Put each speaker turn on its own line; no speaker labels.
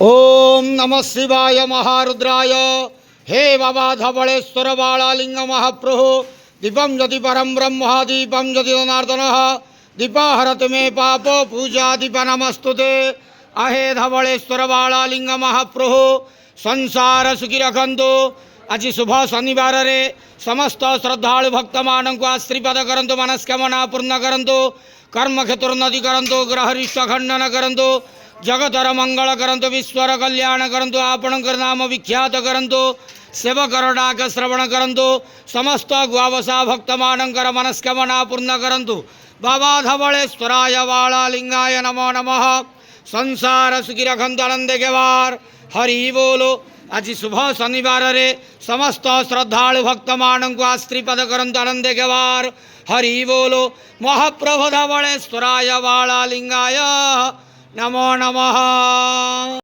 ओम नमः शिवाय महारुद्राय। हे बाबा धवलेश्वर बालालिंग महाप्रभु दीपम यदि परम ब्रह्म दीपम यदि जनार्दन दीपाहरत मे पापो पूजा दीप नमस्तुते। अहे धवलेश्वर बालालिंग महाप्रभु संसार सुखी रखंतु। आज शुभ शनिवार रे समस्त श्रद्धालु भक्त मान को आशीर्वाद करंतु, मनस्कामना पूर्ण करंतु, कर्म क्षेत्र उन्नति करंतु, ग्रहरिष्ट खंडन करंतु, जगतर मंगल करंतु, विश्वर कल्याण करंतु, आपणकर नाम विख्यात करंतु, सेवकर डाक श्रवण करंतु, समस्त गुआवसा भक्त मानकर मनस्कामना पूर्ण करंतु। बाबा धवलेश्वराय बालालिंगाय नमो नमः। संसार सुखी रखंतु आनंद के वार। हरि बोलो। आज शुभ शनिवार रे समस्त श्रद्धालु भक्त मान को आशीर्वाद करंतु आनंद के वार। हरि बोलो। महाप्रभु धवलेश्वराय बालालिंगाय नमो नमः।